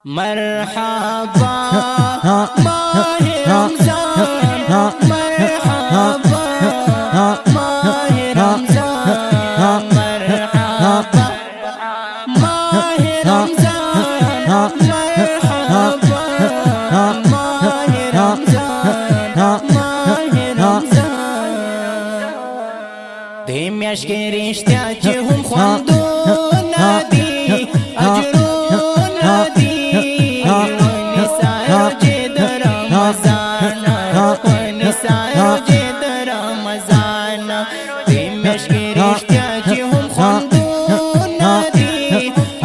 مرحبا ماه رمضان مرحبا ماه رمضان مرحبا ماه رمضان مرحبا ماه رمضان ماه رمضان دې میاشت کې رښتیا چې هم خوندونه دي اجرونه دي ونسایو چې د رمضان ونسایو چې د رمضان دې میاشت کې رښتیا چې هم خوندونه دي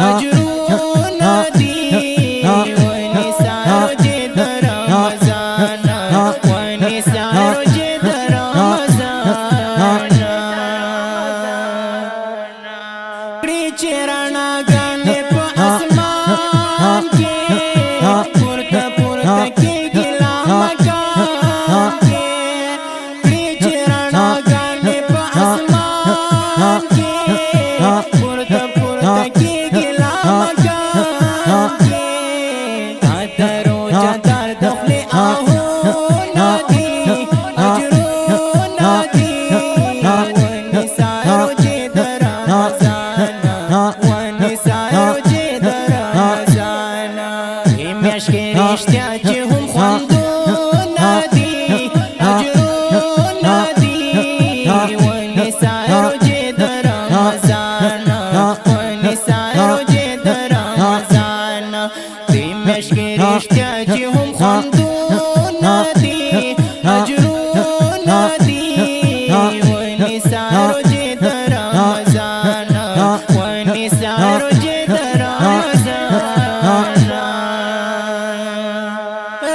اجرونه دي ونسایو چې د رمضان ونسایو چې د رمضان چې رڼاګانې په اسمان کې پورته پورته کېږي لا مکان کې چې رڼاګانې په اسمان کې پورته پورته کېږي لا مکان کې تا ته روژه دار د خولې آهونه دي اجرونه دي ونسایو چې د رمضان ونسایو چې د رمضان دې میاشت کې رښتیا چې هم خوندونه دي اجرونه دي ونسایو چې د رمضان ونسایو چې د رمضان دې میاشت کې رښتیا چې هم خوندونه دي اجرونه دي ونسایو چې د رمضان ونسایو چې د رمضان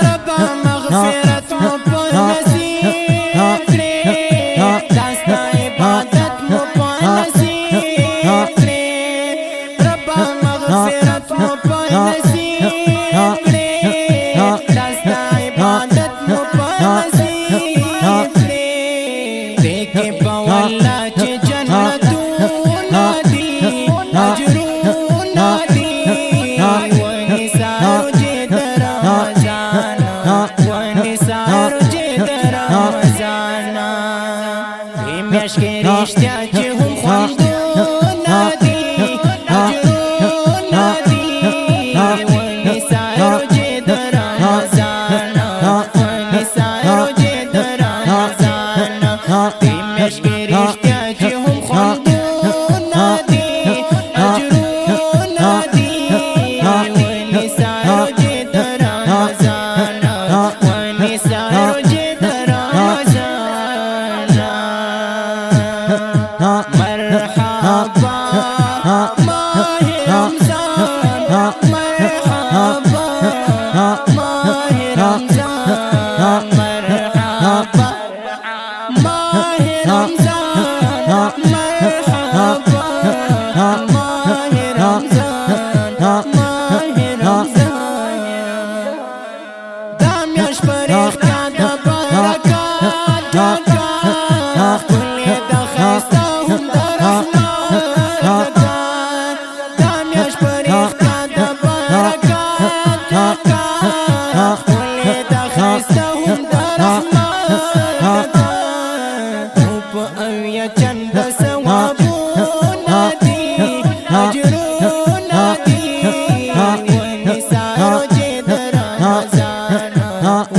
رب مغفرت مو په نصیب کړې دا ستا عبادت مو په نصیب کړې رب مغفرت مو په نصیب کړې دا ستا عبادت مو په نصیب کړې دې کې په والله چې جنتونه دي اجرونه دي ونسایو چې د رمضان ونسایو چې د رمضان دې میاشت کې رښتیا چې هم خوندونه دي اجرونه دي ونسایو چې د رمضان ونسایو چې د رمضان دې میاشت کې رښتیا چې هم خوندونه دي اجرونه دي ونسایو چې د رمضان ونسایو چې د رمضان مرحبا ماه رمضان مرحبا ماه رمضان مرحبا ماه رمضان مرحبا ماه رمضان ماه رمضان دا میاشت پر اختیا د برکات ښکلې د ښایسته هم د رحمت دا میاشت پر اختیا د برکات ښکلې د ښایسته هم د رحمت په اویا چند ثوابونه دي اجرونه دي ونسایو چې د رمضان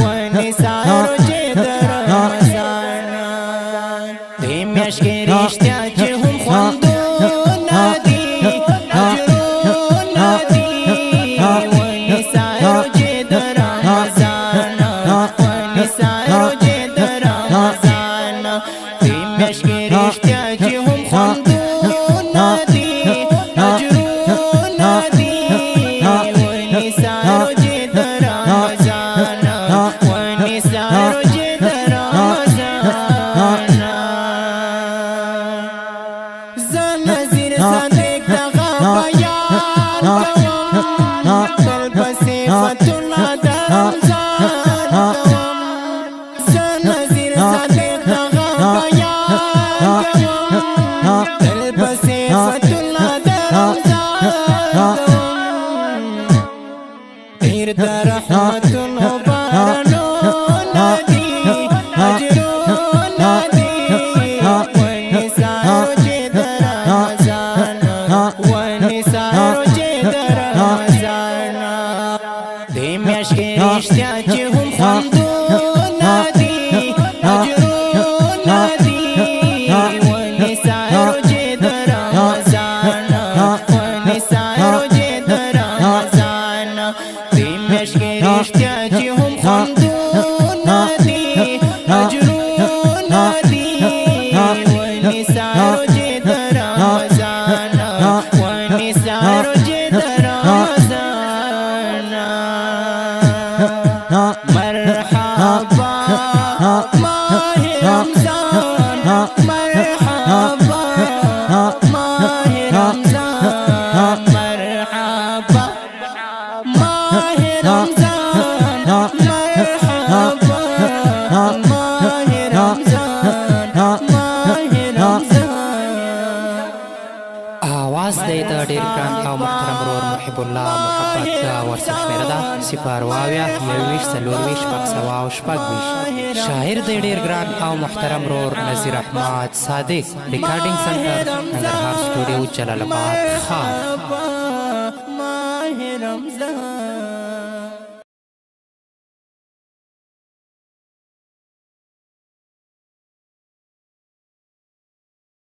ونسایو چې د رمضان دې میاشت کې رښتیا چې هم خوندونه دي اجرونه دي ونسایو چې د رمضان ونسایو چې د رمضان دې میاشت کې رښتیا چې هم خوندونه دي اجرونه دي ونسایو چې د رمضان ونسایو چې د رمضان زه نذیر صادق دغه بیان کوم تل په صفتونه د رمضان کوم زه نذیر صادق دغه بیان کوم تل په صفتونه د رمضان ډیر د رحمتونو بارانونه دي اجرونه دي ونثار چې د رمضان ونثار چې د رمضان د میاشتې رښتیا چې هم خوندونه دي اجرونه دي ونثار چې د رمضان ونثار چې د رمضان د میاشتې رښتیا چې هم خوندونه دي اجرونه دي ونثار چې د رمضان ونثار چې د رمضان مرحبا ماه رمضان مرحبا ماه رمضان مرحبا ماه رمضان مرحبا ماه رمضان ماه رمضان आवाज دی د ډیر ګران او محترم ورور محب الله محبت ورسره شمیره ده 0 واویا 21 24 شپږ شاعر د ډیر ګران او محترم ورور نذیر احمد صادق ریکارډینګ سنټر ننګرهار سټوډیو جلال آباد خان ماه رمضان